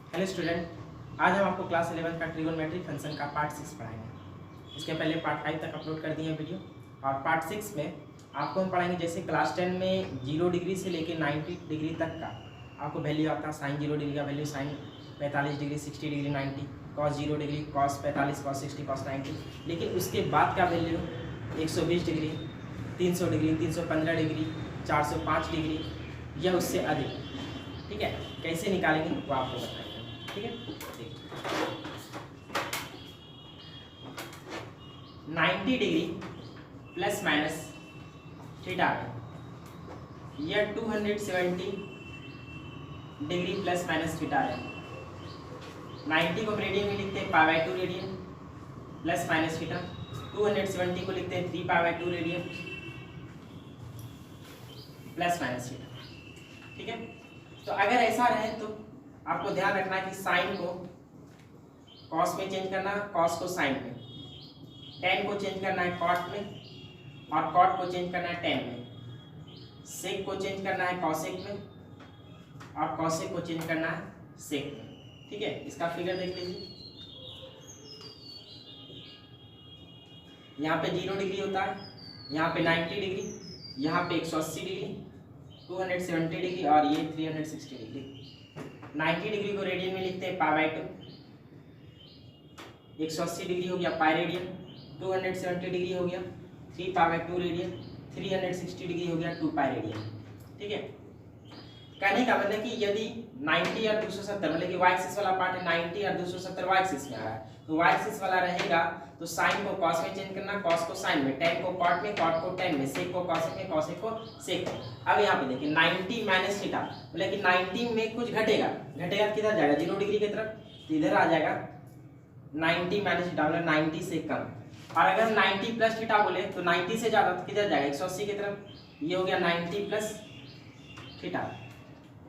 Hello student, आज हम आपको क्लास 11 का ट्रिगोनोमेट्रिक फंक्शन का पार्ट 6 पढ़ाएंगे। इसके पहले पार्ट 5 तक अपलोड कर दिए हैं वीडियो, और पार्ट 6 में आपको हम पढ़ाएंगे जैसे क्लास 10 में 0 डिग्री से लेकर 90 डिग्री तक का आपको वैल्यू आता है। साइन 0 डिग्री का value sine 45 degree, 60 degree, 90, cos 0 degree, cos 45, cos 60, cos 90। लेकिन उसके बाद का value 120 degree, 300 degree, 315 degree, 405 degree या उससे अधिक। ठीक है, कैसे निकालेंगे वो आपको बताएंगे। ठीक है, देखिए 90 डिग्री प्लस माइनस थीटा है, यह 270 डिग्री प्लस माइनस थीटा है। 90 को रेडियन में लिखते हैं π/2 रेडियन प्लस माइनस थीटा। 270 को लिखते हैं 3π/2 रेडियन प्लस माइनस थीटा। ठीक है, तो अगर ऐसा रहे तो आपको ध्यान रखना है कि साइन को कॉस में चेंज करना, कॉस को साइन में, टेन को चेंज करना है कॉट में, और कॉट को चेंज करना है टेन में, सेक को चेंज करना है कॉसेक में, और कॉसेक को चेंज करना है सेक में। ठीक है, इसका फिगर देख लीजिए। यहाँ पे 0 डिग्री होता है, यहाँ पे 90 डिग्री, यहाँ पे 180 डिग्री, 270 डिग्री और ये 360 डिग्री। 90 डिग्री को रेडियन में लिखते हैं π/2, 180 डिग्री हो गया पाई रेडियन, 270 डिग्री हो गया 3π/2 रेडियन, 360 डिग्री हो गया 2 पाई रेडियन। ठीक है, कहने का मतलब कि यदि 90 और 270 मतलब कि वाई एक्सिस वाला पार्ट है 90 और 270 वाई एक्सिस में आ रहा है, तो वाई एक्सिस वाला रहेगा तो साइन को कॉस में चेंज करना, कॉस को साइन में, टेन को कॉट में, कॉट को टेन में, सेक को कॉसेक में, कॉसेक को सेक में। अब यहाँ पे देखिए 90 माइनस थीटा मतलब कि 90 में कुछ घटेगा, घटेगा किधर जाएगा 0 डिग्री की तरफ, तो इधर आ जाएगा 90 माइनस थीटा मतलब 90 से कम। और अगर 90 प्लस थीटा बोले तो 90 से ज़्यादा तो किधर जाएगा 180 की तरफ, ये हो गया 90 प्लस थीटा।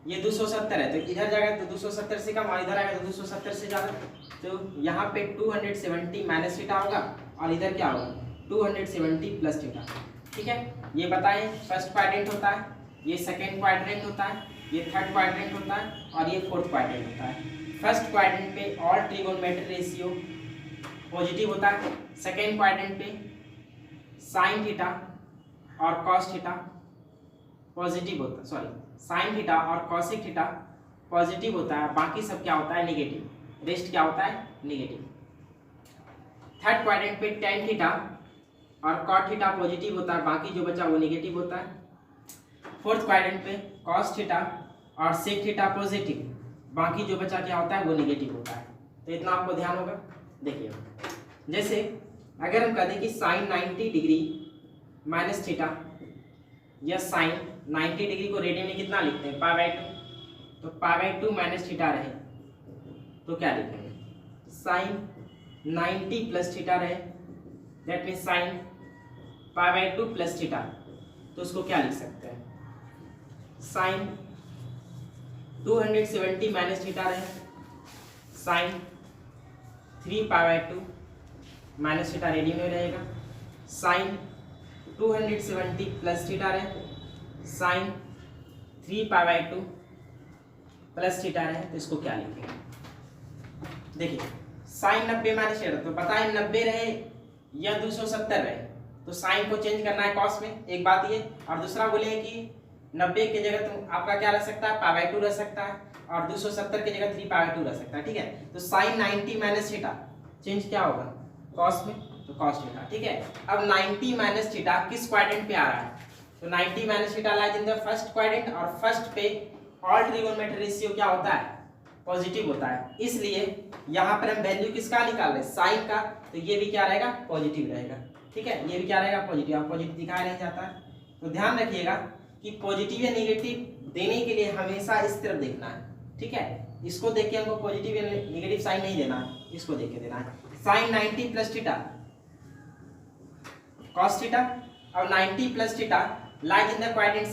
ये 270 है तो इधर जाएगा तो 270 से कम, और इधर आएगा तो 270 से ज़्यादा। तो यहाँ पे 270 माइनस थीटा होगा और इधर क्या होगा 270 प्लस थीटा। ठीक है, ये बताएं फर्स्ट क्वाड्रेंट होता है, ये सेकेंड क्वाड्रेंट होता है, ये थर्ड क्वाड्रेंट होता है और ये फोर्थ क्वाड्रेंट होता है। फर्स्ट क्वाड्रेंट पे ऑल ट्रिगोनोमेट्रिक रेशियो पॉजिटिव होता है, सेकेंड क्वाड्रेंट पे साइन थीटा और कॉस थीटा पॉजिटिव होता है, सॉरी साइन थीटा और कॉसेक थीटा पॉजिटिव होता है, बाकी सब क्या होता है नेगेटिव, रेस्ट क्या होता है नेगेटिव। थर्ड क्वाड्रेंट पे टेन थीटा और कॉट थीटा पॉजिटिव होता है, बाकी जो बचा वो नेगेटिव होता है। फोर्थ क्वाड्रेंट पे कॉस थीटा और सेक थीटा पॉजिटिव, बाकी जो बचा क्या होता है वो नेगेटिव होता है। तो इतना आपको ध्यान होगा। देखिए जैसे अगर हम कहते हैं कि साइन 90 डिग्री माइनस थीटा या साइन 90 डिग्री को रेडियन में कितना लिखते हैं π/2, तो π/2 माइनस थीटा रहे तो क्या लिखेंगे साइन 90 प्लस थीटा रहे, that mean sine π/2 plus theta, तो उसको क्या लिख सकते हैं साइन 270 माइनस थीटा रहे, साइन 3π/2 माइनस थीटा रेडियन में रहेगा, साइन 270 प्लस थीटा रहे, साइन 3π/2 प्लस थीटा रहे, तो इसको क्या लिखेंगे। देखिए साइन 90 माइनस थीटा, तो पता है 90 रहे या 270 रहे, तो साइन को चेंज करना है कॉस में, एक बात ये। और दूसरा बोले कि 90 की जगह तो आपका क्या रह सकता है π/2 रह सकता है, और 270 की जगह 3π/2 रह सकता है। ठीक है, तो साइन 90 माइनस थीटा चेंज क्या होगा कॉस में, तो कॉस थीटा। ठीक है, अब 90 माइनस थीटा किस क्वाड्रेंट पे आ रहा है, तो 90 minus theta lies in the first quadrant, और फर्स्ट पे ऑल ट्रिगोनोमेट्रिक रेशियो क्या होता है पॉजिटिव होता है, इसलिए यहाँ पर हम वैल्यू किसका निकाल रहे हैं साइन का, तो ये भी क्या रहेगा पॉजिटिव रहेगा। ठीक है, ये भी क्या रहेगा पॉजिटिव, अब पॉजिटिव दिखाया नहीं जाता है। तो ध्यान रखिएगा कि पॉजिटिव या नेगेटिव देने के लिए हमेशा इस तरफ देखना है। ठीक है, इसको देख के हमको पॉजिटिव या नेगेटिव साइन नहीं देना है, इसको देख के देना है। Sine 90 plus theta cos theta, अब 90 plus theta lies in the quadrant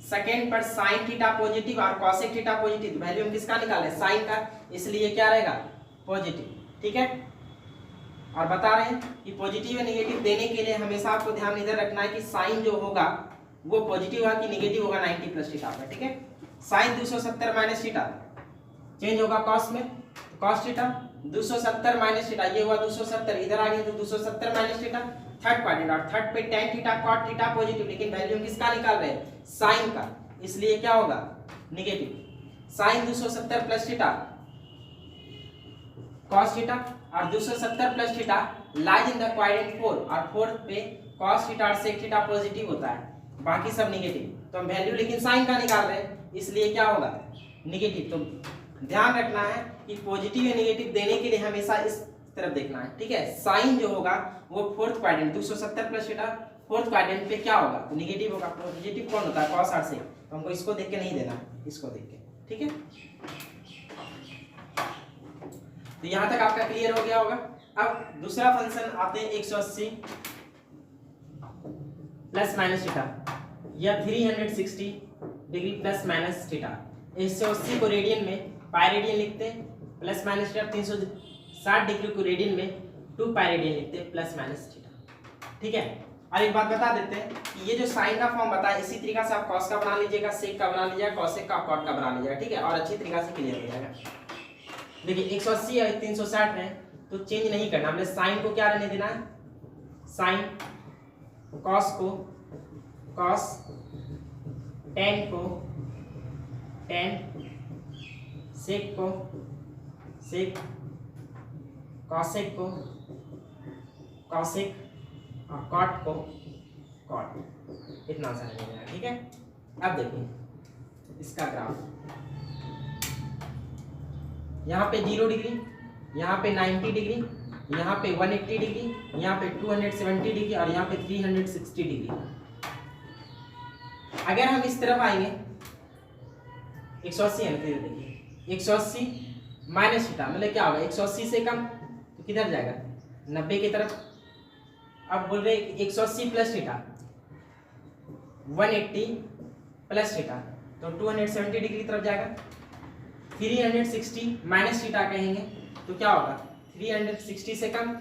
second पर साइन थीटा पॉजिटिव और कॉसेक थीटा पॉजिटिव, वैल्यू हम किसका निकाले साइन का, इसलिए क्या रहेगा पॉजिटिव। ठीक है, और बता रहे हैं कि पॉजिटिव या नेगेटिव देने के लिए हमेशा आपको ध्यान इधर रखना है कि साइन जो होगा वो पॉजिटिव होगा कि नेगेटिव होगा 90 प्लस थीटा पर। ठीक है, साइन 270 माइनस थीटा चेंज होगा कॉस में, कॉस थीटा 270 माइनस थीटा, ये हुआ 270, इधर आ गया तो 270 माइनस थीटा थर्ड क्वाड्रेंट, और थर्ड पे tan theta cot theta positive, लेकिन वैल्यू किसका निकाल रहे हैं, साइन का, इसलिए क्या होगा negative. Sine 270 plus theta cos theta और 270 plus theta lies in the quadrant 4, और फोर्थ पे cos थीटा और sec थीटा पॉजिटिव होता है, बाकी सब नेगेटिव। तो हम वैल्यू लेकिन साइन का निकाल रहे हैं, इसलिए क्या होगा नेगेटिव। तो ध्यान रखना है कि पॉजिटिव या नेगेटिव देने के लिए हमेशा इस तरफ देखना है, ठीक है। साइन जो होगा वो fourth quadrant 270 plus theta fourth quadrant पे क्या होगा, नेगेटिव होगा। पॉजिटिव कौन होता है, cos और sec, तो हमको इसको देख के नहीं देना, इसको देख के, ठीक है। तो यहां तक आपका क्लियर हो गया होगा। अब दूसरा फंक्शन आते हैं 180 प्लस माइनस थीटा या 360 डिग्री प्लस माइनस थीटा। 180 को रेडियन में पाई रेडियन लिखते हैं, प्लस माइनस थीटा 360 डिग्री को रेडियन में 2 पाई रेडियन लिखते हैं, प्लस माइनस थीटा, ठीक है। और एक बात बता देते हैं कि ये जो साइन का फॉर्म बताया इसी तरीका से आप कॉस का बना लीजिएगा, सेक का बना लीजिएगा, कॉसेक का, कॉट का बना लीजिएगा, ठीक है, और अच्छी तरीका से क्लियर हो जाएगा। देखिए 180 और 360 है तो चेंज नहीं करना, हमने साइन को क्या रहने देना है, साइन, कॉस को कॉस, टेन को टेन, सेक को सेक, कॉसेक को कॉसेक और कॉट को कॉट, इतना सा रहने देना, ठीक है। अब देखिए इसका ग्राफ, यहाँ पे 0 डिग्री, यहाँ पे 90 डिग्री, यहाँ पे 180 डिग्री, यहाँ पे 270 डिग्री और यहाँ पे 360 डिग्री। अगर हम इस तरफ आएंगे 180 है ना, देखिए 180 माइनस थीटा मतलब क्या होगा, 180 से कम तो किधर जाएगा 90 की तरफ। अब बोल रहे 180 प्लस थीटा 180 प्लस थीटा तो 270 डिग्री की तरफ जाएगा। 360 माइनस थीटा कहेंगे तो क्या होगा, 360 से कम,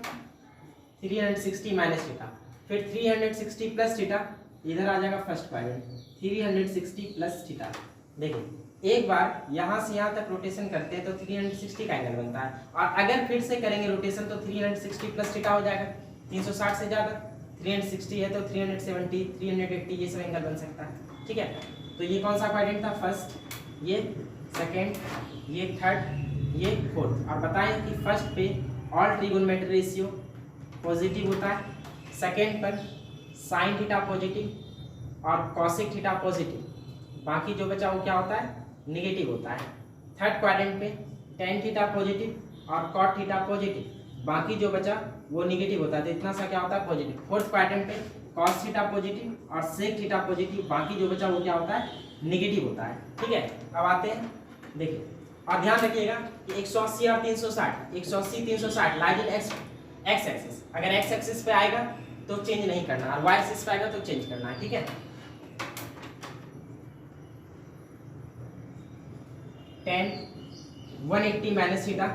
360 माइनस थीटा, फिर 360 प्लस थीटा, इधर आ जाएगा फर्स्ट क्वाड्रेंट, 360 प्लस थीटा। देखिए एक बार यहाँ से यहाँ तक रोटेशन करते हैं तो 360 का एंगल बनता है, और अगर फिर से करेंगे रोटेशन तो 360 प्लस थीटा हो जाएगा, 360 से ज़्यादा, 360 है तो 370, 380 ये सब एंगल बन सकता है, ठीक है। तो ये कौन सा क्वाड्रेंट था, फर्स्ट, ये सेकेंड, ये थर्ड, ये फोर्थ। और बताएं कि फर्स्ट पे ऑल ट्रिगोनोमेट्री रेशियो पॉजिटिव होता है, सेकेंड पर साइन थीटा पॉजिटिव और कॉसेक थीटा पॉजिटिव, बाकी जो बचा वो क्या होता है, नेगेटिव होता है। थर्ड क्वाड्रेंट पे टेन थीटा पॉजिटिव और कॉट थीटा पॉजिटिव, बाकी जो बचा वो नेगेटिव होता है, तो इतना सा क्या होता है पॉजिटिव। फोर्थ क्वाड्रेंट पे कॉस थीटा पॉजिटिव और सेक थीटा पॉजिटिव, बाकी जो बचा वो क्या होता है, नेगेटिव होता है, ठीक है। अब आते हैं, देखिए और ध्यान रखिएगा कि 180 और 360, 180 360 लाइज इन एक्स एक्सिस, अगर एक्स एक्सिस पे आएगा तो चेंज नहीं करना, और वाई एक्सिस पे आएगा तो चेंज करना है, ठीक है। 10 180 माइनस थीटा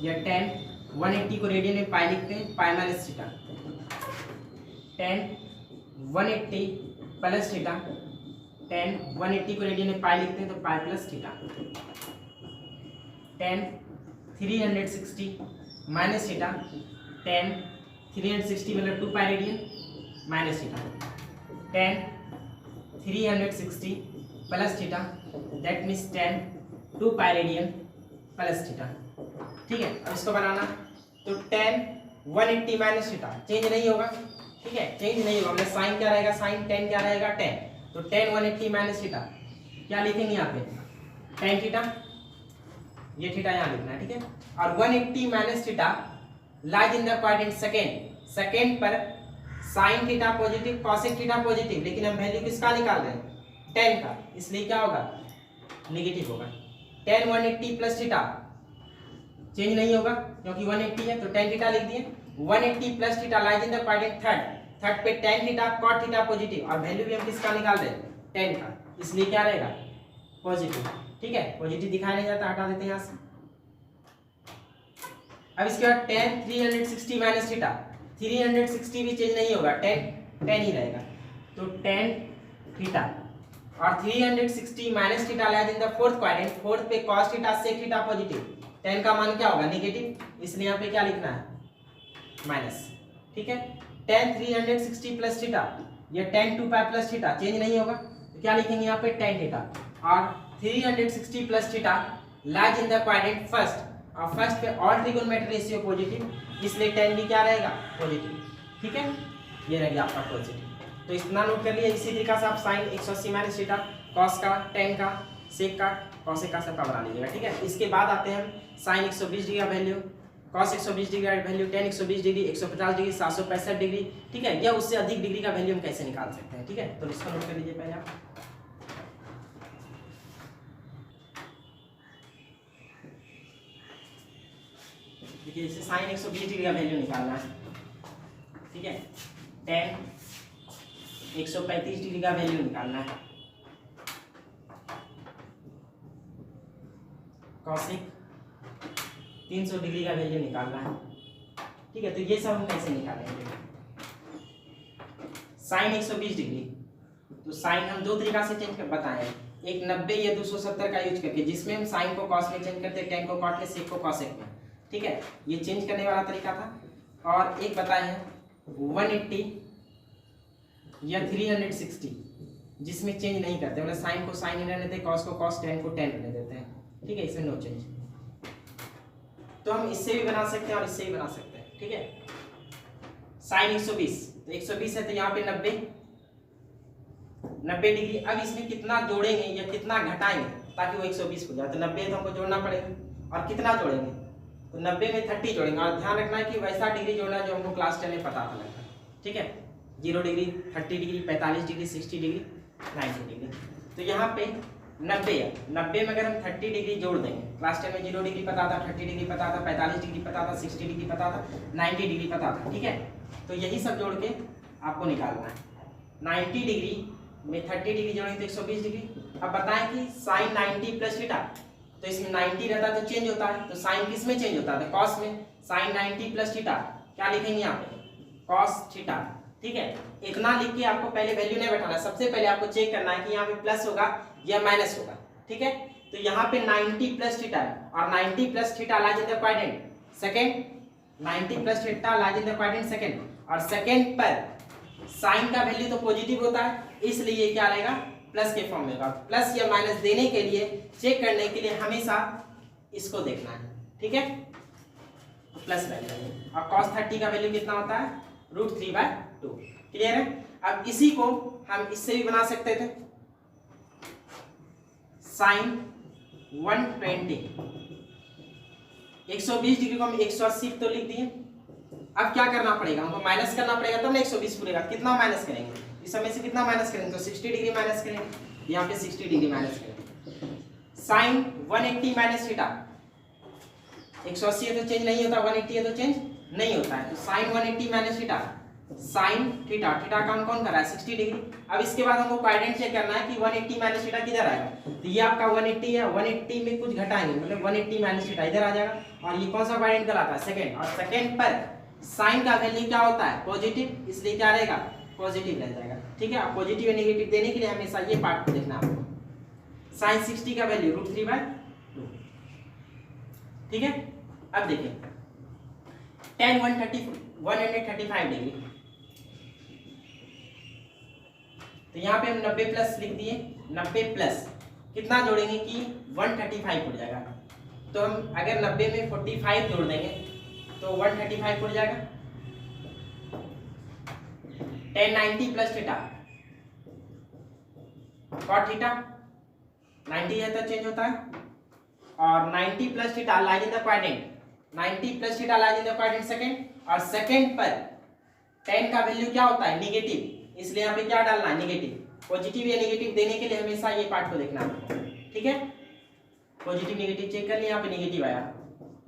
या 10 180 को रेडियन में पाई लिखते हैं, pi minus theta, 10 180 plus theta, 10 180 को रेडियन में पाई लिखते हैं तो pi plus theta, 10 360 minus theta, 10 360 मतलब 2 pi radian minus theta, 10 360 plus theta that means 10 2 pi radian plus theta, ठीक है। अब इसको बनाना तो 10 180 माइनस थीटा चेंज नहीं होगा, ठीक है, चेंज नहीं होगा, मतलब साइन क्या रहेगा, साइन 10 क्या रहेगा 10, तो 10 180 माइनस थीटा क्या लिखेंगे यहाँ पे, tan थीटा, ये थीटा यहाँ लिखना है, ठीक है। और 180 minus theta lies in the quadrant second, second पर sine theta positive cosec theta positive, लेकिन हम वैल्यू किसका निकाल रहे हैं, 10 का, इसलिए क्या होगा नेगेटिव होगा। 10 180 प्लस थीटा चेंज नहीं होगा क्योंकि 180 है तो tan थीटा लिख दिए, 180 plus theta lies in the quadrant third, third पे tan theta cot theta positive, और वैल्यू भी हम किसका निकाल रहे हैं 10 का, इसलिए क्या रहेगा पॉजिटिव, ठीक है। पॉजिटिव दिखाया नहीं जाता, हटा देते हैं यहाँ से। अब इसके बाद tan 360 माइनस थीटा, 360 भी चेंज नहीं होगा, tan ही रहेगा, तो tan थीटा और 360 minus theta lies in the fourth quadrant, fourth पे cos theta sec theta positive, tan का मान क्या होगा नेगेटिव, इसलिए यहाँ पे क्या लिखना है माइनस, ठीक है। tan 360 प्लस थीटा, ये tan 2 pi plus theta change नहीं होगा, तो क्या लिखेंगे यहाँ पे tan थीटा, और 360 plus theta lies in the quadrant first, और फर्स्ट पे ऑल ट्रिगोनोमेट्री रेशियो पॉजिटिव, इसलिए tan भी क्या रहेगा पॉजिटिव, ठीक है। ये रह गया आपका पॉजिटिव, तो इतना नोट कर लिया। इसी तरीके से आप साइन 180 माइनस थीटा, कॉस का, टेन का, सेक का, कॉसेक का सबका बना लीजिएगा, ठीक है। इसके बाद आते हैं हम साइन 120 डिग्री का वैल्यू, कॉस 120 डिग्री का value, ten 120 degree, 150 degree, 765 degree, ठीक है। या उससे अधिक डिग्री का वैल्यू हम कैसे निकाल सकते हैं, ठीक है। तो इसको नोट कर लीजिए पहले आप। देखिए इसे साइन 120 डिग्री का वैल्यू निकालना है, ठीक है। टेन 135 डिग्री का वैल्यू निकालना है, कॉसिक 300 डिग्री का वैल्यू निकालना है, ठीक है। तो ये सब हम कैसे निकालेंगे, साइन 120 डिग्री, तो साइन हम दो तरीका से चेंज कर बताएं, एक 90 या 270 का यूज करके, जिसमें हम साइन को कॉस में चेंज करते हैं, टेन को कॉट में, सेक को कॉसेक में, ठीक है। ये चेंज करने वाला तरीका था। और एक बताए हैं 180 या 360, जिसमें चेंज नहीं करते, मतलब साइन को साइन रहने देते हैं, कॉस को कॉस, टेन को टेन रहने देते हैं, ठीक है। इसमें नो चेंज। तो हम इससे भी बना सकते हैं और इससे भी बना सकते हैं, ठीक है। साइन 120, तो 120 है तो यहाँ पे 90 डिग्री। अब इसमें कितना जोड़ेंगे या कितना घटाएंगे ताकि वो 120 हो जाए, तो 90 तो हमको जोड़ना पड़ेगा, और कितना जोड़ेंगे, तो 90 में 30 जोड़ेंगे, और ध्यान रखना है कि वैसा डिग्री जोड़ना जो हमको क्लास 10 में पता था लगता, ठीक है। 0 degree, 30 degree, 45 degree, 60 degree, 90 degree. तो यहाँ पे 90 है, 90 में अगर हम 30 डिग्री जोड़ देंगे, क्लास 10 में 0 डिग्री पता था, 30 डिग्री पता था, 45 डिग्री पता था, 60 डिग्री पता था, 90 डिग्री पता था, ठीक है। तो यही सब जोड़ के आपको निकालना है। 90 डिग्री में 30 डिग्री जोड़ेंगे तो 120 डिग्री। अब बताएं कि साइन 90 प्लस थीटा, तो इसमें 90 रहता है तो चेंज होता है, तो साइन किस में चेंज होता है, कॉस में। साइन 90 प्लस थीटा क्या लिखेंगे यहाँ पे, कॉस थीटा, ठीक है। इतना लिख के आपको पहले वैल्यू नहीं बैठाना, सबसे पहले आपको चेक करना है कि यहाँ पे प्लस होगा या माइनस होगा, ठीक है। तो यहाँ पे 90 प्लस थीटा है, और 90 plus theta lies in the quadrant second, 90 plus theta lies in the quadrant second, और सेकंड पर साइन का वैल्यू तो पॉजिटिव होता है, इसलिए क्या रहेगा प्लस के फॉर्म में होगा। प्लस या माइनस देने के लिए, चेक करने के लिए हमेशा इसको देखना है, ठीक है, प्लस वैल्यू। और cos 30 का वैल्यू कितना होता है, √3/2, क्लियर है। अब इसी को हम इससे भी बना सकते थे, साइन 120, 120 डिग्री को हम 180 तो लिख दिए। अब क्या करना पड़ेगा, हमको माइनस करना पड़ेगा तब ना 120 पूरेगा। कितना माइनस करेंगे, इस समय से कितना माइनस करेंगे, तो 60 डिग्री माइनस करेंगे, यहाँ पे 60 डिग्री माइनस करेंगे। साइन 180 माइनस थीटा, 180 है तो चेंज नहीं होता, 180 है तो चेंज नहीं होता है, तो sine 180 minus theta, sine theta, theta का हम कौन कर रहा है 60 डिग्री। अब इसके बाद हमको क्वाड्रेंट चेक करना है कि 180 माइनस थीटा किधर आएगा, तो ये आपका 180 है, 180 में कुछ घटाएंगे, मतलब 180 माइनस थीटा इधर आ जाएगा, और ये कौन सा क्वाड्रेंट कहलाता है सेकंड, और सेकंड पर साइन का वैल्यू क्या होता है पॉजिटिव, इसलिए क्या रहेगा पॉजिटिव रह जाएगा, ठीक है। अब पॉजिटिव या नेगेटिव देने के लिए हमेशा ये पार्ट को देखना आपको। साइन 60 का वैल्यू √3/2, ठीक है। अब देखिए tan 135 डिग्री, तो यहाँ पे हम 90 प्लस लिख दिए, 90 प्लस कितना जोड़ेंगे कि 135 उड़ जाएगा, तो हम अगर 90 में 45 जोड़ देंगे तो 135 उड़ जाएगा। tan 90 plus theta, cot theta 90 है तो चेंज होता है, और 90 plus theta lies in the quadrant, 90 plus theta lies in the quadrant second, और सेकंड पर tan का वैल्यू क्या होता है नेगेटिव, इसलिए यहाँ पे क्या डालना है नेगेटिव। पॉजिटिव या नेगेटिव देने के लिए हमेशा ये पार्ट को देखना है, ठीक है। पॉजिटिव नेगेटिव चेक कर लिया, यहाँ पे नेगेटिव आया,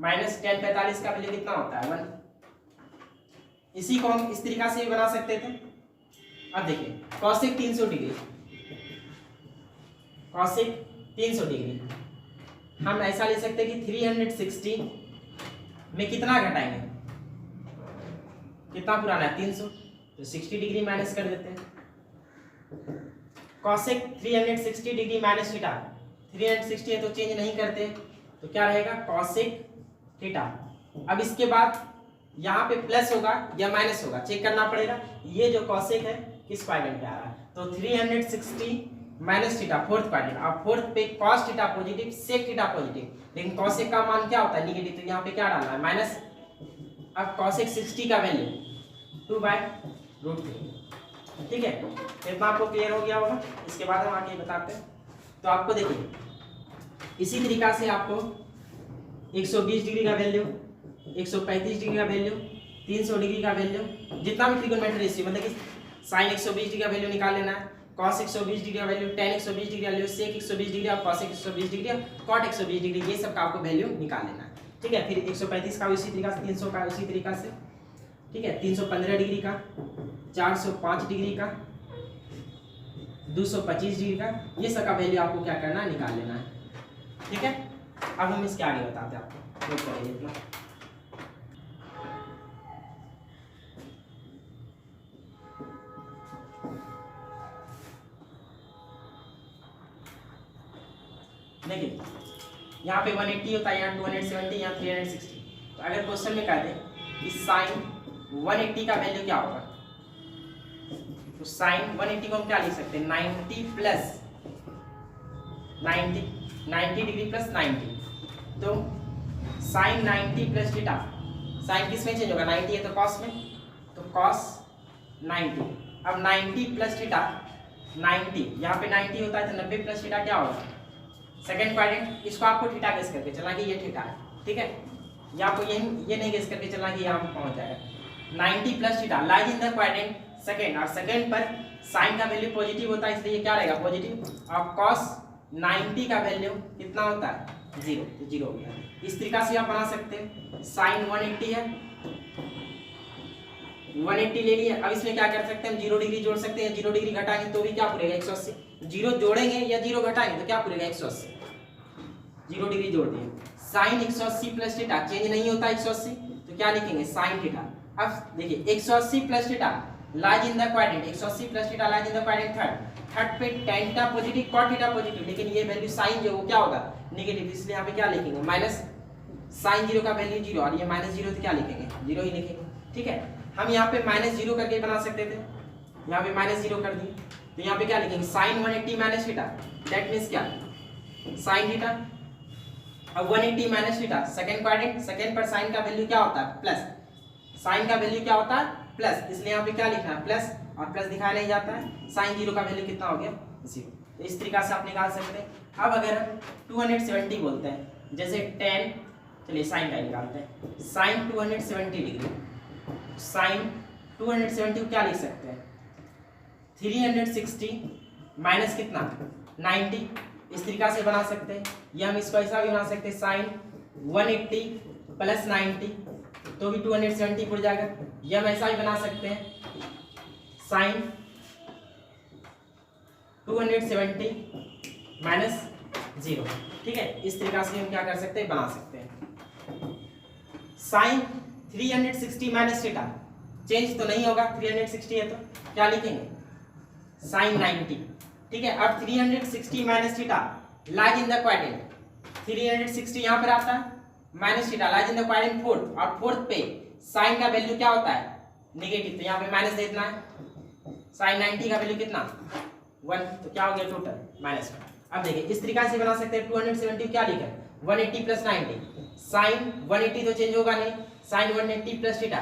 माइनस tan 45 का वैल्यू कितना होता है 1। इसी को हम इस तरीका से भी बना सकते थे। अब देखिए cosec 300 डिग्री, cosec 300 डिग्री हम ऐसा ले सकते हैं कि 360 में कितना घटाएंगे, कितना पुराना है 300, तो 60 डिग्री माइनस कर देते हैं। कॉसेक 360 डिग्री माइनस थीटा, 360 है तो चेंज नहीं करते, तो क्या रहेगा कॉसेक थीटा। अब इसके बाद यहाँ पे प्लस होगा या माइनस होगा चेक करना पड़ेगा। ये जो कॉसेक है किस क्वाड्रेंट पे आ रहा है, तो 360 माइनस थीटा फोर्थ क्वाड्रेंट। अब फोर्थ पे cos theta positive sec theta positive, लेकिन कॉसेक का मान क्या होता है निगेटिव, तो यहाँ पे क्या डालना है माइनस। अब कॉसेक 60 का वैल्यू 2/√3, ठीक है। इतना आपको क्लियर हो गया होगा। इसके बाद हम आगे बताते हैं। तो आपको देखिए इसी तरीका से आपको 120 डिग्री का वैल्यू, 135 डिग्री का वैल्यू, 300 डिग्री का वैल्यू, जितना भी ट्रिगोनोमेट्री रेशियो मतलब कि साइन 120 डिग्री का वैल्यू निकाल लेना है, कॉस 120 डिग्री का वैल्यू, टेन 120 डिग्री का वैल्यू, सेक 120 डिग्री और कॉस 120 डिग्री और कॉट 120 डिग्री, ये सब का आपको वैल्यू निकाल लेना है, ठीक है। फिर 135 का उसी तरीका से, 300 का उसी तरीका से, ठीक है, 315 डिग्री का, 405 डिग्री का, 225 डिग्री का, ये सब का वैल्यू आपको क्या करना है निकाल लेना है, ठीक है। अब हम इसके आगे बताते हैं आपको, नोट करिए इतना। देखिए यहाँ पे 180 होता है, यहाँ 270, यहाँ 360। तो अगर क्वेश्चन में कह दे कि साइन 180 का वैल्यू क्या होगा, तो साइन 180 को हम क्या लिख सकते हैं 90 प्लस 90 डिग्री प्लस 90। तो साइन 90 प्लस थीटा, साइन किस में चेंज होगा 90 है तो कॉस में, तो कॉस 90। अब 90 प्लस थीटा 90, यहाँ पे 90 होता है तो 90 प्लस थीटा क्या होगा सेकंड क्वाड्रेंट। इसको आपको थीटा गेस करके चलना कि ये थीटा है, ठीक है। ये आपको ये नहीं गेस करके चलना कि यहाँ पे पहुंच जाएगा। 90 plus theta lies in the quadrant second, और सेकंड पर साइन का वैल्यू पॉजिटिव होता है इसलिए क्या रहेगा पॉजिटिव। और cos 90 का वैल्यू कितना होता है 0, तो 0 हो गया। इस तरीका से आप बना सकते हैं। साइन 180 है, 180 ले लिया। अब इसमें क्या कर सकते हैं हम 0 डिग्री जोड़ सकते हैं, 0 डिग्री घटाएंगे तो भी क्या पूरेगा 180। 0 जोड़ेंगे या 0 घटाएंगे तो क्या पूरेगा 180। 0 डिग्री जोड़ दिए। साइन 180 प्लस थीटा चेंज नहीं होता 180, तो क्या लिखेंगे साइन थीटा। अब देखिए 180 plus theta lies in the quadrant, 180 plus theta lies in the quadrant third पे tan theta positive cot theta positive, लेकिन ये वैल्यू साइन जो वो क्या होगा नेगेटिव, इसलिए यहाँ पे क्या लिखेंगे माइनस। साइन 0 का वैल्यू 0 और ये -0 तो क्या लिखेंगे 0 ही लिखेंगे, ठीक है। हम यहाँ पे -0 करके बना सकते थे, यहाँ पे -0 कर दिए, तो यहाँ पे क्या लिखेंगे sine 180 minus theta, that means क्या साइन थीटा। अब 180 minus theta second quadrant, second पर साइन का वैल्यू क्या होता है प्लस, साइन का वैल्यू क्या होता है प्लस, इसलिए यहाँ पे क्या लिखना है प्लस, और प्लस दिखाया नहीं जाता है। साइन 0 का वैल्यू कितना हो गया 0, तो इस तरीका से आप निकाल सकते हैं। अब अगर हम 270 बोलते हैं, जैसे 10, चलिए साइन का निकालते हैं, साइन 270 डिग्री, साइन 270 को क्या लिख सकते हैं 360 माइनस कितना 90, इस तरीका से बना सकते हैं। या हम इसको ऐसा भी बना सकते हैं साइन 180 प्लस 90, तो भी 270 पड़ जाएगा। या हम ऐसा भी बना सकते हैं साइन 270 माइनस 0, ठीक है। इस तरीका से हम क्या कर सकते हैं बना सकते हैं। साइन 360 माइनस थीटा चेंज तो नहीं होगा, 360 है तो क्या लिखेंगे साइन 90, ठीक है। अब 360 minus theta lies in the quadrant, 360 यहाँ पर आता है minus theta lies in the quadrant fourth, और फोर्थ पे साइन का वैल्यू क्या होता है नेगेटिव, तो यहाँ पे माइनस दे देना है। साइन 90 का वैल्यू कितना 1, तो क्या हो गया टोटल -1। अब देखिए इस तरीका से बना सकते हैं 270 क्या लिखा है 180 प्लस 90, साइन 180 तो चेंज होगा नहीं, sine 180 plus theta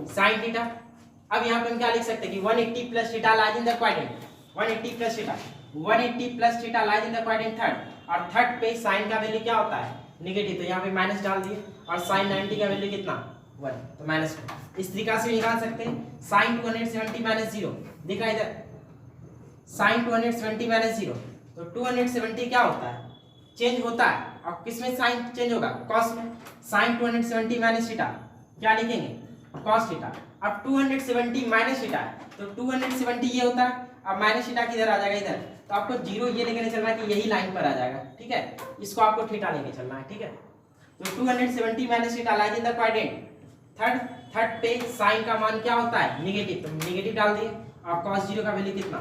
sine theta. अब यहाँ पे हम क्या लिख सकते हैं कि 180 plus theta lies in the quadrant, 180 plus theta, 180 plus theta lies in the quadrant third, और थर्ड पे साइन का वैल्यू क्या होता है नेगेटिव, तो यहाँ पे माइनस डाल दिए, और साइन 90 का वैल्यू कितना 1, तो -1। इस तरीका से निकाल सकते हैं। साइन 270 माइनस 0 दिख रहा है इधर, साइन 270 माइनस 0, तो 270 क्या होता है चेंज होता है, और किसमें साइन चेंज होगा कॉस में। साइन 270 माइनस थीटा क्या लिखेंगे कॉस थीटा। अब 270 माइनस थीटा है तो 270 ये होता है, अब माइनस थीटा किधर आ जाएगा इधर, तो आपको 0 ये लेके चलना है कि यही लाइन पर आ जाएगा, ठीक है। इसको आपको थीटा लेके चलना है, ठीक है। तो 270 minus theta lies in the quadrant third पे साइन का मान क्या होता है नेगेटिव, तो नेगेटिव डाल दिए, और cos 0 का वैल्यू कितना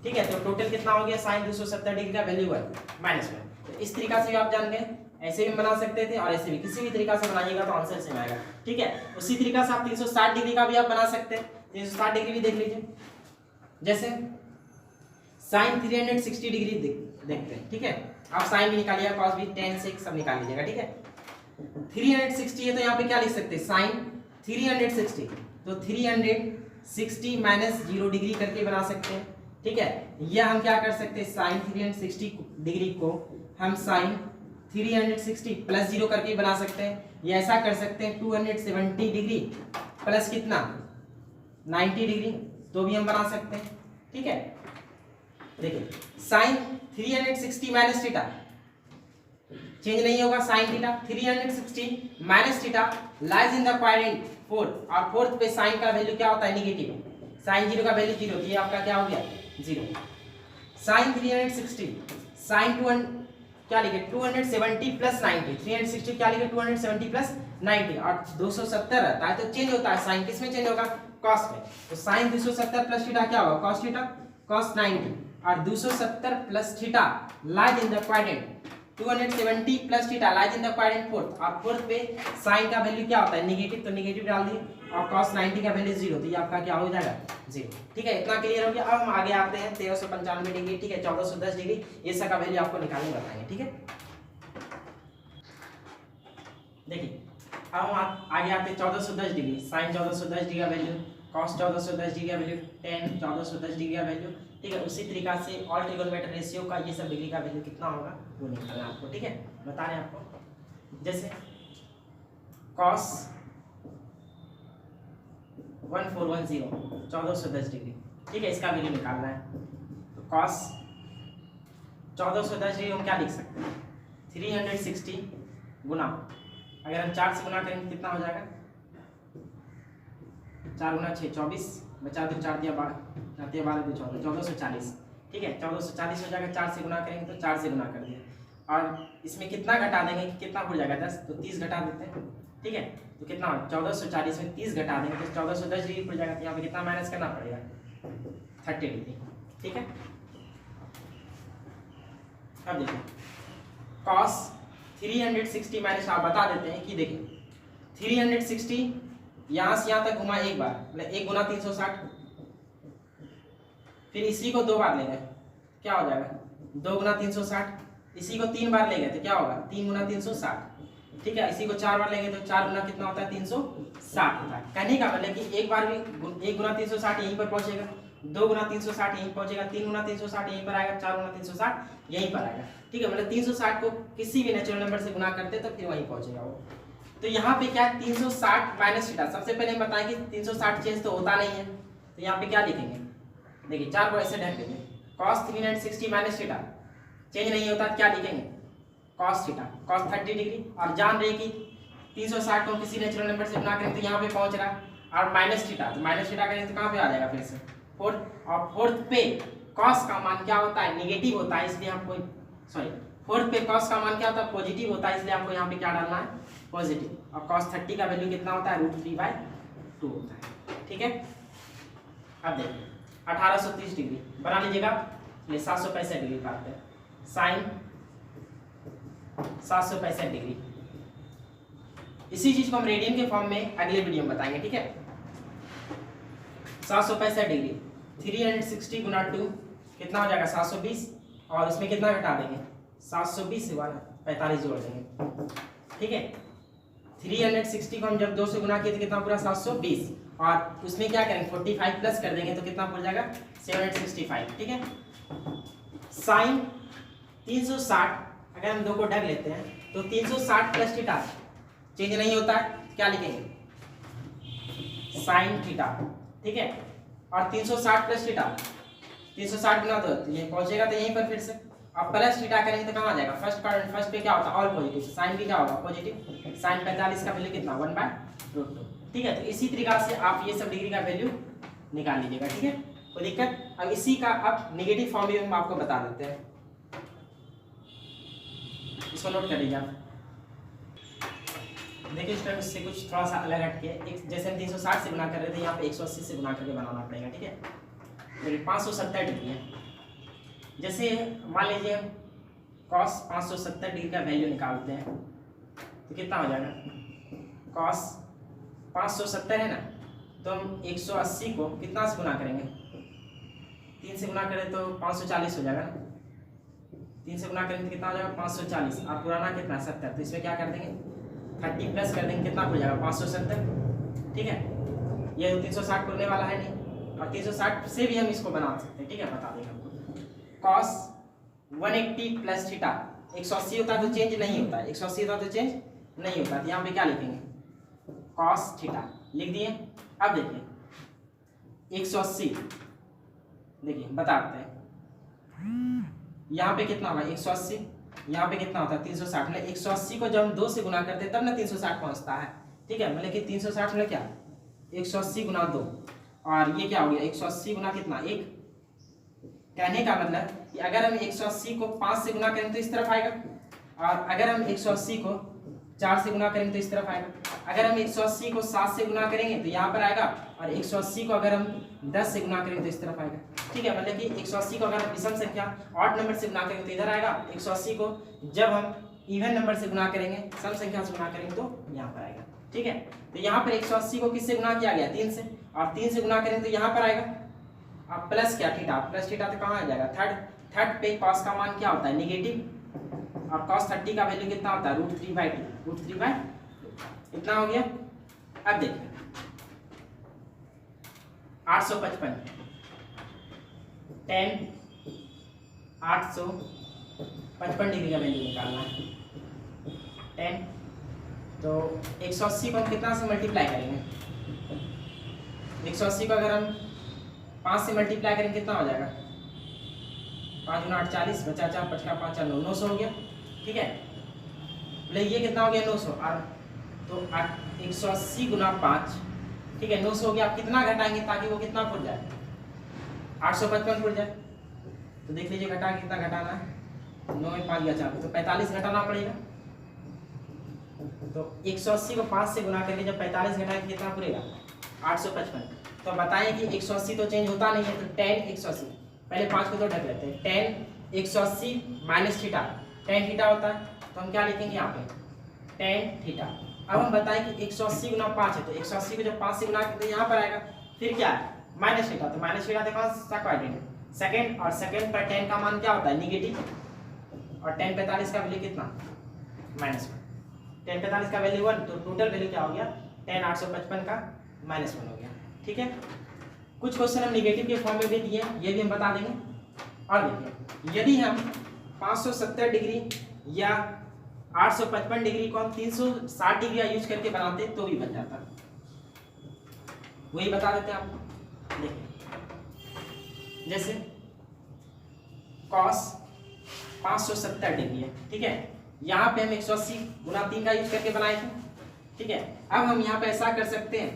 ठीक है, तो टोटल कितना हो गया साइन 270 डिग्री का वैल्यू है -1। तो इस तरीका से भी आप जान गए, ऐसे भी बना सकते थे और ऐसे भी, किसी भी तरीका से बनाइएगा तो आंसर सेम आएगा। ठीक है, उसी तरीका से आप 360 डिग्री का भी आप बना सकते हैं। 360 डिग्री भी देख लीजिए, जैसे साइन 360 डिग्री देखते हैं। ठीक है, आप साइन भी निकालिएगा, कॉस भी, tan सेक सब निकाल लीजिएगा। ठीक है, 360 है तो यहाँ पे क्या लिख सकते हैं, साइन 360, तो 360 माइनस 0 डिग्री करके बना सकते हैं। ठीक है, या हम क्या कर सकते हैं, साइन 360 डिग्री को हम साइन 360 प्लस 0 करके बना सकते हैं, या ऐसा कर सकते हैं 270 डिग्री प्लस कितना 90 डिग्री, तो भी हम बना सकते हैं। ठीक है, देखिए साइन 360 माइनस थीटा चेंज नहीं होगा, sine theta 360 minus theta lies in the quadrant 4, और फोर्थ पे साइन का वैल्यू क्या होता है, नेगेटिव। साइन 0 का वैल्यू 0, तो ये आपका क्या हो गया 0। साइन 360 साइन 2 क्या लिखे 270 प्लस 90, 360 क्या लिखे 270 प्लस 90, और 270 रहता है तो चेंज होता है साइन, किस में चेंज होगा, कॉस में। तो साइन 270 प्लस थीटा क्या होगा, कॉस थीटा, कॉस 90, और 270 plus theta lies in the quadrant 270 plus theta lies in the quadrant fourth, और फोर्थ पे साइन का वैल्यू क्या होता है, नेगेटिव, तो नेगेटिव डाल दिए, और cos 90 का वैल्यू 0, तो ये आपका क्या हो जाएगा 0। ठीक है, इतना क्लियर हो गया। अब हम आगे आते हैं 1395 डिग्री, ठीक है, 1410 डिग्री, ये सब का वैल्यू आपको निकालने बताएंगे। ठीक है, देखिए अब हम आगे आते हैं 1410 डिग्री, साइन 1410 डिग्री का वैल्यू, cos 1410 डिग्री का वैल्यू, tan 1410 डिग्री का वैल्यू। ठीक है, उसी तरीका से ऑल ट्रिगोनोमेट्री रेशियो का ये सब डिग्री का वैल्यू कितना होगा वो निकालना है आपको। ठीक है, बता रहे हैं आपको, जैसे cos 1410 1410 डिग्री, ठीक है, इसका वैल्यू निकालना है। तो cos 1410 डिग्री हम क्या लिख सकते हैं, 360 गुना, अगर हम 4 से गुना करेंगे कितना हो जाएगा, 4 गुना 6 24, बचा दो 4 दिया 12, 4 दिया 12 14, 1440। ठीक है, 1440 हो जाएगा, 4 से गुना करेंगे तो 4 से गुना कर दिया, और इसमें कितना घटा देंगे, कितना हो जाएगा 10, तो 30 घटा देते हैं। ठीक है, तो कितना 1440 में 30 घटा देंगे तो 1410 डिग्री पड़ जाएगा, तो यहाँ पे कितना माइनस करना पड़ेगा 30 डिग्री। ठीक है, अब देखिए cos 360 माइनस, आप बता देते हैं कि देखिए 360 यहाँ से यहाँ तक घुमा एक बार, मतलब 1 गुना 360, फिर इसी को 2 बार ले गए, क्या हो जाएगा 2 गुना 360, इसी को 3 बार ले गए तो क्या होगा 3 गुना 360। ठीक है, इसी को 4 बार लेंगे तो 4 गुना कितना होता है 360 होता है। कहने का मतलब कि एक बार भी 1 गुना 360 यहीं पर पहुंचेगा, 2 गुना 360 यहीं पहुंचेगा, 3 गुना 360 यहीं पर आएगा, 4 गुना 360 यहीं पर आएगा। ठीक है, मतलब 360 को किसी भी नेचुरल नंबर से गुना करते तो फिर वहीं पहुंचेगा वो। तो यहाँ पे क्या है 360 माइनस थीटा, सबसे पहले हम बताएं कि 360 चेंज तो होता नहीं है, तो यहाँ पे क्या लिखेंगे, देखिए 4 को ऐसे ढक देंगे, cos 360 माइनस थीटा चेंज नहीं होता, क्या लिखेंगे cos थीटा, cos 30 डिग्री, और जान रहे कि 360 को किसी नेचुरल नंबर से गुना करें तो यहाँ पे पहुंच रहा है, और माइनस थीटा, तो माइनस थीटा करें तो कहाँ पे आ जाएगा फिर से फोर्थ, और फोर्थ पे cos का मान क्या होता है, नेगेटिव होता है, इसलिए आपको सॉरी फोर्थ पे cos का मान क्या होता है, पॉजिटिव होता है, इसलिए आपको यहाँ पे क्या डालना है पॉजिटिव, और cos 30 का वैल्यू कितना होता है √3/2 होता है। ठीक है, अब देखिए 1830 डिग्री बना लीजिएगा, ये 765 डिग्री पाते हैं, साइन 765 डिग्री। इसी चीज को हम रेडियन के फॉर्म में अगले वीडियो में बताएंगे। ठीक है, 765 डिग्री 360 गुना 2 कितना हो जाएगा 720, और इसमें कितना घटा देंगे 720 से 45 जोड़ देंगे। ठीक है, 360 को हम जब 2 से गुना किए तो कितना पूरा 720, और उसमें क्या करेंगे 45 प्लस कर देंगे तो कितना पड़ जाएगा 765। ठीक है, साइन 360 अगर हम 2 को ढक लेते हैं तो 360 प्लस थीटा चेंज नहीं होता है, क्या लिखेंगे साइन थीटा। ठीक है, और 360 प्लस थीटा 360 गुना 2 तो ये पहुंचेगा तो यहीं पर फिर से, अब प्लस थीटा करेंगे तो कहाँ आ जाएगा फर्स्ट पे क्या होता है ऑल पॉजिटिव, साइन भी क्या होगा पॉजिटिव, साइन 45 का वैल्यू कितना 1/√2। ठीक है, तो इसी तरीका से आप ये सब डिग्री का वैल्यू निकाल लीजिएगा। ठीक है, कोई दिक्कत। अब इसी का अब नेगेटिव फॉर्म भी हम आपको बता देते हैं, इसको नोट कर लीजिए आप। देखिए स्टूडेंट इससे कुछ थोड़ा सा अलग हटके, एक जैसे हम 360 से गुना कर रहे थे यहाँ पे 180 से गुना करके बनाना पड़ेगा। ठीक है, 570 डिग्री है, जैसे मान लीजिए cos 570 डिग्री का वैल्यू निकालते हैं तो कितना हो जाएगा, cos 570 है ना, तो हम 180 को कितना से गुना करेंगे, 3 से गुना करें तो 540 हो जाएगा ना, 3 से गुना करेंगे तो कितना हो जाएगा 540, और पुराना कितना 70, तो इसमें क्या कर देंगे 30 प्लस कर देंगे, कितना हो जाएगा 570। ठीक है, ये 360 करने वाला है नहीं, और 360 से भी हम इसको बना सकते हैं। ठीक है, बता देंगे हमको cos 180 प्लस थीटा, 180 होता है तो चेंज नहीं होता है, 180 होता है तो चेंज नहीं होता, तो यहाँ पे क्या लिखेंगे cos थीटा लिख दिए। अब देखिए 180, देखिए बताते हैं यहाँ पे कितना होगा 180, यहाँ पे कितना होता है 360, मतलब 180 को जब हम 2 से गुना करते हैं तब ना 360 पहुँचता है। ठीक है, मतलब कि 360 में क्या 180 गुना 2, और ये क्या हो गया 180 गुना कितना 1। कहने का मतलब कि अगर हम 180 को 5 से गुना करें तो इस तरफ आएगा, और अगर हम 180 को 4 से गुना करेंगे तो इस तरफ आएगा, अगर हम 180 को 7 से गुना करेंगे तो यहाँ पर आएगा, और 180 को अगर हम 10 से गुना करेंगे तो इस तरफ आएगा। ठीक है, मतलब कि 180 को अगर हम विषम संख्या ऑड नंबर से गुना करेंगे तो इधर आएगा, 180 को जब हम इवन नंबर से गुना करेंगे, सम संख्या से गुना करेंगे तो यहाँ पर आएगा। ठीक है, तो यहाँ पर 180 को किससे गुना किया गया 3 से, और 3 से गुना करेंगे तो यहाँ पर आएगा, अब प्लस क्या थीटा, प्लस थीटा तो कहाँ आ जाएगा थर्ड पे cos का मान क्या होता है नेगेटिव, और cos 30 का वैल्यू कितना होता है √3/2, इतना हो गया। अब देखिए 855 tan 855 डिग्री का वैल्यू निकालना है, tan, तो 180 को हम कितना से मल्टीप्लाई करेंगे, 180 को अगर हम 5 से मल्टीप्लाई करेंगे कितना हो जाएगा 5 गुना 8 40, बचा 4 5 का 5 4 900 हो गया। ठीक है, बोले ये कितना हो गया 900, और तो 180 गुना 5, ठीक है 900 हो गया। आप कितना घटाएंगे ताकि वो कितना फुट जाए 855 फुट जाए, तो देख लीजिए घटा कितना घटाना है, 9 में 5 गया 4, तो 45 घटाना पड़ेगा। तो 180 को 5 से गुना करके जब 45 घटाएंगे कितना पूरेगा 855। तो बताएं कि 180 तो चेंज होता नहीं है, तो tan 180, पहले 5 को तो ढक लेते हैं, tan 180 minus theta, tan theta होता है तो हम क्या लिखेंगे यहाँ पे tan थीटा। अब हम बताएं कि 180 गुना 5 है, तो 180 को जब 5 से गुना करते हैं यहाँ पर आएगा, फिर क्या है माइनस थीटा, तो माइनस थीटा कौन सा क्वाड्रेंट है सेकंड, और सेकंड पर tan का मान क्या होता है नेगेटिव, और tan 45 का वैल्यू कितना -1, tan 45 का वैल्यू 1, तो टोटल वैल्यू क्या हो गया tan 855 का -1 हो गया। ठीक है, कुछ क्वेश्चन हम निगेटिव के फॉर्म में भी दिए, ये भी हम बता देंगे। और देखिए यदि हम 570 डिग्री या 855 डिग्री को हम 360 डिग्री यूज करके बनाते तो भी बन जाता, वही बता देते हैं आपको। देखिए जैसे cos 570 डिग्री है, ठीक है, यहाँ पे हम 180 गुना 3 का यूज करके बनाए थे। ठीक है, अब हम यहाँ पे ऐसा कर सकते हैं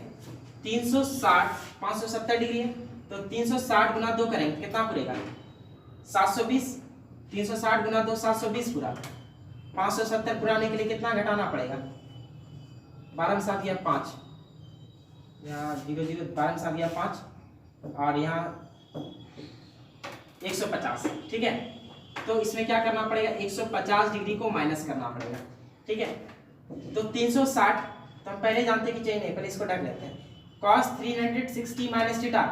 360 570 डिग्री है तो 360 गुना 2 करेंगे कितना पूरेगा 720, 360 गुना 2 720 पूरा, 570 पुराने के लिए कितना घटाना पड़ेगा 12 में 7 गया 5, यहाँ 0 0 12 में 7 गया 5, और यहाँ 150। ठीक है, तो इसमें क्या करना पड़ेगा 150 डिग्री को माइनस करना पड़ेगा। ठीक है, तो 360 तो हम पहले जानते कि चेंज नहीं, पहले इसको ढक लेते हैं, cos 360 माइनस थीटा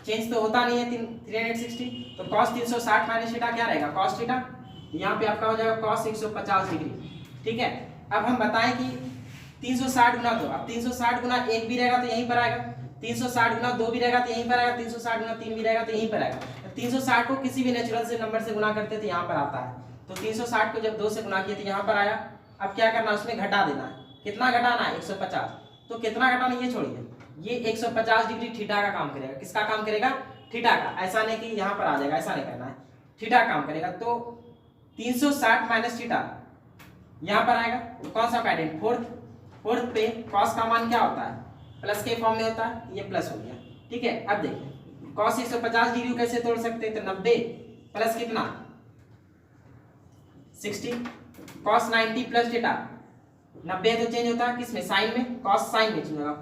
चेंज तो होता नहीं है 360, तो cos 360 माइनस थीटा क्या रहेगा cos थीटा, यहाँ पे आपका हो जाएगा cos 150 डिग्री। ठीक है, अब हम बताएं कि 360 गुना 2, अब 360 गुना 1 भी रहेगा तो यहीं पर आएगा, 360 गुना 2 भी रहेगा तो यहीं पर आएगा, 360 गुना 3 भी रहेगा तो यहीं पर आएगा। 360 को किसी भी नेचुरल से नंबर से गुना करते तो यहाँ पर आता है, तो 360 को जब 2 से गुना किया तो यहाँ पर आया। अब क्या करना है उसमें घटा देना है, कितना घटाना है 150, तो कितना घटाना ये छोड़िए, ये 150 डिग्री थीटा का काम करेगा, किसका काम करेगा थीटा का, ऐसा नहीं कि यहाँ पर आ जाएगा, ऐसा नहीं करना है, थीटा काम करेगा। तो 360 माइनस थीटा यहाँ पर आएगा, तो कौन सा क्वाड्रेंट फोर्थ पे cos का मान क्या होता है प्लस के फॉर्म में होता है, ये प्लस हो गया। ठीक है, अब देखिए cos 150 डिग्री को कैसे तोड़ सकते हैं, तो 90 प्लस कितना 60, cos 90 प्लस थीटा 90 तो चेंज होता है किसमें साइन में, cos साइन में चेंज होगा,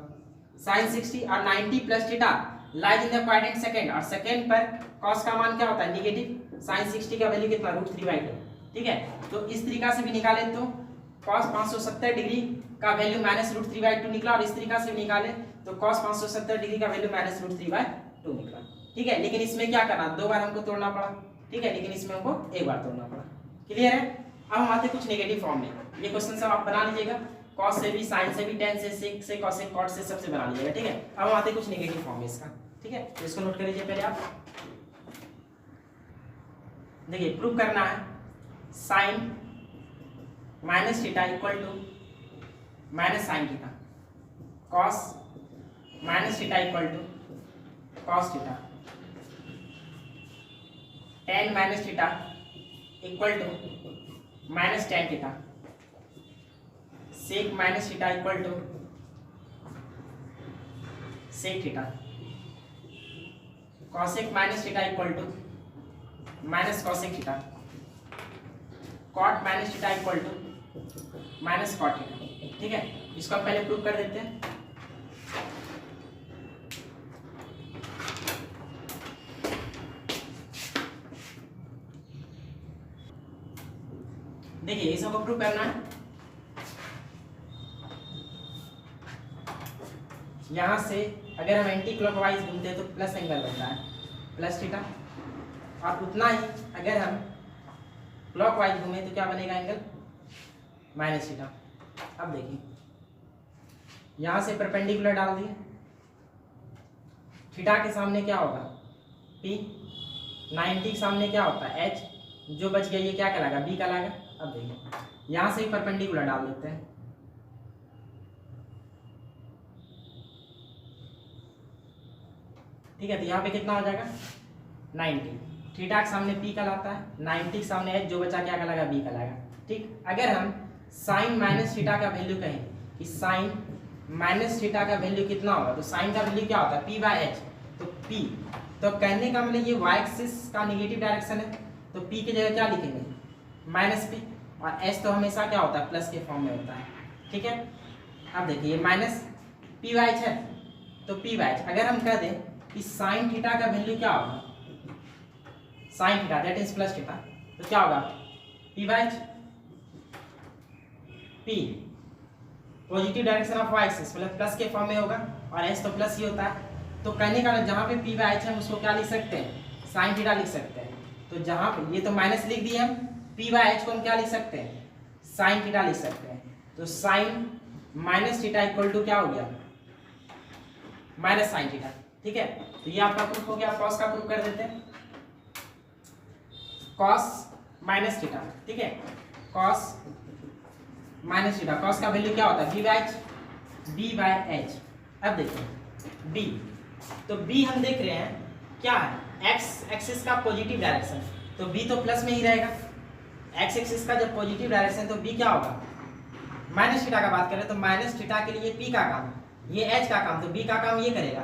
साइन 60 और 90 plus theta lies in the quadrant second, और सेकंड पर cos का मान क्या होता है नेगेटिव, साइन 60 का वैल्यू कितना √3/2, ठीक है। तो इस तरीका से भी निकाले तो cos 570 डिग्री का वैल्यू -√3/2 निकला, और इस तरीका से भी निकाले तो cos 570 डिग्री का वैल्यू -√3/2 निकला, ठीक है। लेकिन इसमें क्या करना, 2 बार हमको तोड़ना पड़ा, ठीक है, लेकिन इसमें हमको 1 बार तोड़ना पड़ा। क्लियर है। अब हम आते कुछ नेगेटिव फॉर्म में। ये क्वेश्चन सब आप बना लीजिएगा, cos से भी, sin से भी, tan से, sec से, cos से, cot से, सबसे बना लीजिएगा, ठीक है। अब हम आते कुछ नेगेटिव फॉर्म में इसका, ठीक है। तो इसको नोट कर लीजिए पहले आप। देखिए प्रूव करना है sin -θ equal to -sin θ, cos -θ equal to cos θ, tan -θ equal to -tan θ, sec -θ equal to sec θ, cosec -θ equal to -cosec θ, cot -θ equal to -cot θ, ठीक है। इसको हम पहले प्रूव कर देते हैं। देखिए इस सबको प्रूव करना है। यहां से अगर हम एंटी क्लॉकवाइज घूमते हैं तो प्लस एंगल बनता है +θ, और उतना ही अगर हम क्लॉकवाइज घूमे तो क्या बनेगा एंगल -θ। अब देखिए यहां से परपेंडिकुलर डाल दिए, थीटा के सामने क्या होगा P, 90 के सामने क्या होता है H, जो बच गया ये क्या कहलाएगा B कहलाएगा। अब देखिए यहां से ही परपेंडिकुलर डाल देते हैं, ठीक है। तो यहाँ पे कितना हो जाएगा 90, थीटा के सामने P कहलाता है, 90 के सामने H, जो बचा क्या कहलाएगा B कहलाएगा, ठीक। अगर हम sin -θ का वैल्यू कहें कि sin -θ का वैल्यू कितना होगा, तो sin का वैल्यू क्या होता है P/H, तो P, तो कहने का मतलब ये y एक्सिस का नेगेटिव डायरेक्शन है, तो P की जगह क्या लिखेंगे -P, और H तो हमेशा क्या होता है प्लस के फॉर्म में होता है, ठीक है। अब देखिए -P/H है, तो P/H अगर हम कह दें कि sin θ का वैल्यू क्या होगा sin θ दैट इज +θ, तो क्या होगा P/H, P positive direction of y axis मतलब प्लस के फॉर्म में होगा, और H तो प्लस ही होता है। तो कहने का जहां पे P/H है उसको क्या लिख सकते हैं sin θ लिख सकते हैं। तो जहां पे ये तो माइनस लिख दिए हम, P/H को हम क्या लिख सकते हैं sin θ लिख सकते हैं। तो sin -θ इक्वल टू क्या हो गया -sin θ, ठीक है। तो ये आपका प्रूफ हो गया। cos का प्रूफ कर देते हैं, cos -θ, ठीक है, cos -θ, cos का वैल्यू क्या होता है B/H। अब देखिए B, तो B हम देख रहे हैं क्या है x एक्सिस का पॉजिटिव डायरेक्शन, तो B तो प्लस में ही रहेगा। x एक्सिस का जब पॉजिटिव डायरेक्शन तो B क्या होगा -θ का बात करें तो -θ के लिए P का काम, ये H का काम, तो B का काम ये करेगा,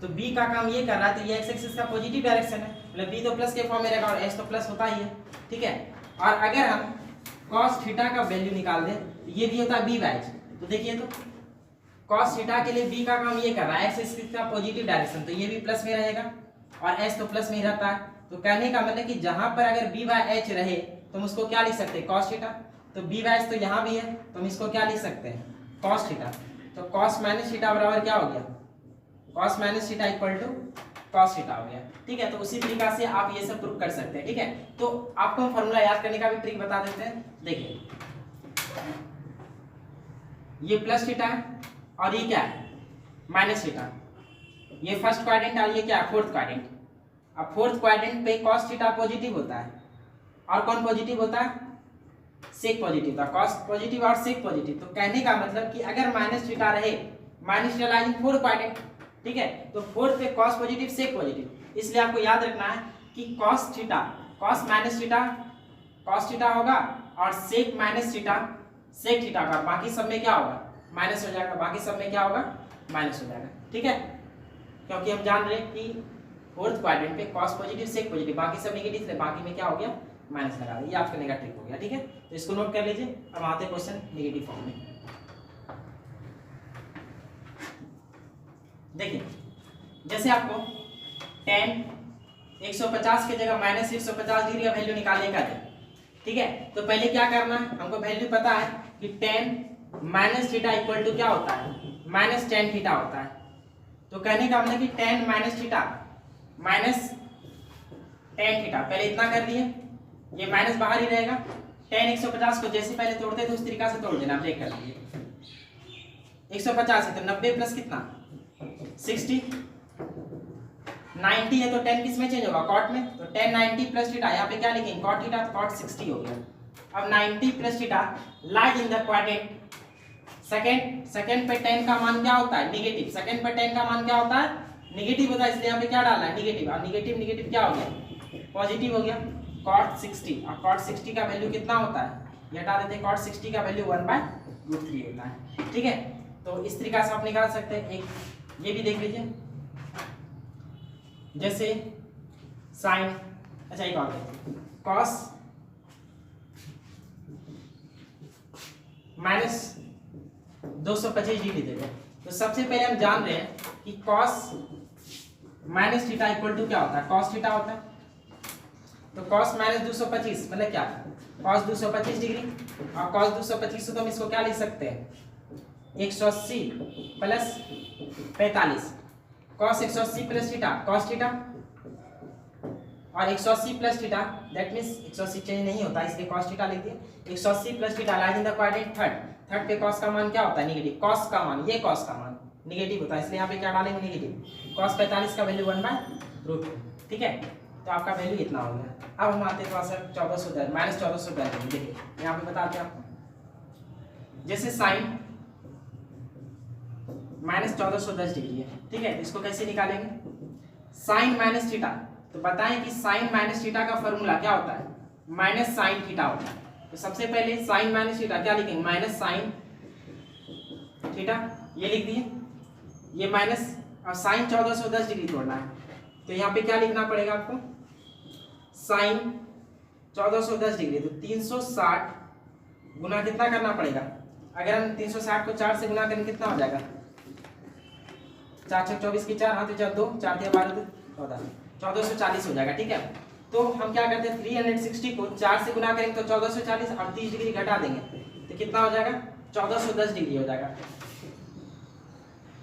तो B का काम ये कर रहा है, तो ये x एक्सिस का पॉजिटिव डायरेक्शन है, मतलब B तो प्लस के फॉर्म में रहेगा, और H तो प्लस होता ही है, ठीक है। और अगर हम cos θ का वैल्यू निकाल दें, ये भी होता है B/H, तो देखिए तो cos θ के लिए B का काम ये कर रहा है, x एक्सिस का पॉजिटिव डायरेक्शन, तो ये भी प्लस में रहेगा, और H तो प्लस में ही रहता है। तो कहने का मतलब कि जहां पर अगर B/H रहे तो हम उसको क्या लिख सकते हैं cos θ, तो B/H तो यहाँ भी है, तो हम इसको क्या लिख सकते हैं cos θ। तो cos -θ बराबर क्या हो गया cos -θ इक्वल टू cos θ हो गया, ठीक है। तो उसी तरीका से आप ये सब प्रूव कर सकते हैं, ठीक है। तो आपको हम फॉर्मूला याद करने का भी ट्रिक बता देते हैं। देखिए ये +θ है, और ये क्या है -θ, ये फर्स्ट क्वाड्रेंट और ये क्या है फोर्थ क्वाड्रेंट। अब फोर्थ क्वाड्रेंट पे cos θ पॉजिटिव होता है, और कौन पॉजिटिव होता है सेक पॉजिटिव था, cos पॉजिटिव और सेक पॉजिटिव। तो कहने का मतलब कि अगर -θ रहे, -θ लाइज फोर्थ क्वाड्रेंट, ठीक है, तो फोर्थ पे cos पॉजिटिव सेक पॉजिटिव, इसलिए आपको याद रखना है कि cos θ cos -θ होगा, और sec -θ sec θ का, बाकी सब में क्या होगा माइनस हो जाएगा, बाकी सब में क्या होगा माइनस हो जाएगा, ठीक है। क्योंकि हम जान रहे हैं कि फोर्थ क्वाड्रेंट पे cos पॉजिटिव सेक पॉजिटिव, बाकी सब नेगेटिव थे, बाकी में क्या हो गया माइनस लगा दिया, याद करने का ट्रिक हो गया, ठीक है। तो इसको नोट कर लीजिए। अब आते हैं क्वेश्चन नेगेटिव फॉर्म में। देखिए जैसे आपको tan 150 की जगह माइनस 150 डिग्री का वैल्यू निकालने का है। ठीक है, तो पहले क्या करना है, हमको वैल्यू पता है कि tan minus theta equal to क्या होता है, माइनस tan थीटा होता है। तो कहने का मतलब कि tan minus theta minus tan theta, पहले इतना कर लिए, ये माइनस बाहर ही रहेगा। tan 150 को जैसे पहले तोड़ते थे उस तरीका से तोड़ देना, ब्रेक कर दिए। 150 है तो 90 प्लस कितना 60, 90 है तो tan किस में चेंज होगा, cot में, तो tan 90 प्लस थीटा, यहाँ पे क्या लिखेंगे cot थीटा, तो cot 60 हो गया। अब 90 plus theta lies in the quadrant second पे tan का मान क्या होता है, नेगेटिव। सेकंड पे tan का मान क्या होता है, नेगेटिव होता है, इसलिए यहाँ पे क्या डालना है, नेगेटिव। और नेगेटिव नेगेटिव क्या हो गया, पॉजिटिव हो गया, cot 60। और cot 60 का वैल्यू कितना होता है, ये हटा देते हैं, cot 60 का वैल्यू 1/√3 होता है। ठीक है, तो इस तरीका से आप निकाल सकते हैं। एक ये भी देख लीजिए, जैसे साइन, अच्छा एक और cos माइनस 225 डिग्री दे दें। तो सबसे पहले हम जान रहे हैं कि cos minus theta equal to क्या होता है, cos थीटा होता है। तो cos माइनस 225 मतलब क्या, cos 225 डिग्री। और cos 225 से तो हम इसको क्या लिख सकते हैं, 180 plus 45, cos 180 plus theta cos theta, और 180 plus theta that means 180 change नहीं होता इसलिए cos थीटा लिख दिए। 180 plus theta lies in the quadrant third पे cos का मान क्या होता है, नेगेटिव। cos का मान, ये cos का मान नेगेटिव होता है, इसलिए यहाँ पे क्या डालेंगे, नेगेटिव। cos 45 का वैल्यू 1/√2। ठीक है, तो आपका वैल्यू इतना हो गया। अब हम आते हैं थोड़ा सा 1410 माइनस 1410, देखिए यहाँ पे बताते हैं आपको। जैसे साइन माइनस 1410 डिग्री है, ठीक है, इसको कैसे निकालेंगे, साइन माइनस थीटा। तो बताएं कि साइन माइनस थीटा का फॉर्मूला क्या होता है, माइनस साइन थीटा होता है। तो सबसे पहले साइन माइनस थीटा क्या लिखेंगे, माइनस साइन थीटा, ये लिख दिए, ये माइनस, और साइन 1410 डिग्री तोड़ना है। तो यहाँ पे क्या लिखना पड़ेगा आपको, साइन 1410 डिग्री, तो 360 गुना कितना करना पड़ेगा, अगर हम 360 को 4 से गुना करें कितना हो जाएगा, 4 6 24 की 4 हाथ 4 2 4 3 12 14 1440 हो जाएगा। ठीक है, तो हम क्या करते हैं, 360 को 4 से गुना करेंगे तो 1440 और 30 डिग्री घटा देंगे तो कितना हो जाएगा, 1410 डिग्री हो जाएगा।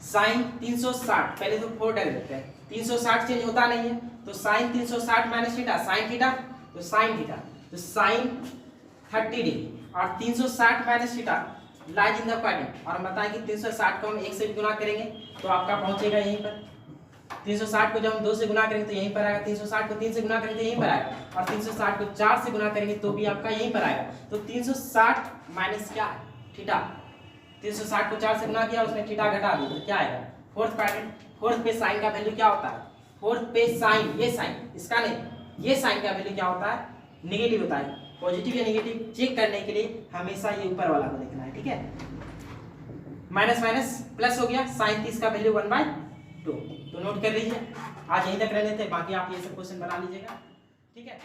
साइन 360, पहले तो 4 डाल देते हैं, 360 चेंज होता नहीं है, तो sine 360 minus theta sine theta, तो साइन थीटा, तो साइन 30 डिग्री, और 360 minus theta lies in the quadrant. और बताएं कि 360 को हम 1 से गुना करेंगे तो आपका पहुंचेगा यहीं पर। 360 को जब हम 2 से गुना करेंगे तो यहीं पर आएगा, 360 को 3 से गुना करेंगे तो यहीं पर आएगा, और 360 को 4 से गुना करेंगे तो भी आपका यहीं पर आएगा। तो 360 माइनस क्या है, थीटा, 360 को 4 से गुना किया, उसमें थीटा घटा दिया तो क्या आएगा, फोर्थ क्वाड्रेंट। फोर्थ पे साइन का वैल्यू क्या होता है, फोर्थ पे साइन, ये साइन इसका नहीं, ये साइन का वैल्यू क्या होता है, नेगेटिव होता है। पॉजिटिव या नेगेटिव चेक करने के लिए हमेशा ये ऊपर वाला को देखना है। ठीक है, माइनस माइनस प्लस हो गया, साइन 30 का वैल्यू 1/2। तो नोट कर लीजिए, आज यहीं तक रहने थे, बाकी आप ये सब क्वेश्चन बना लीजिएगा। ठीक है।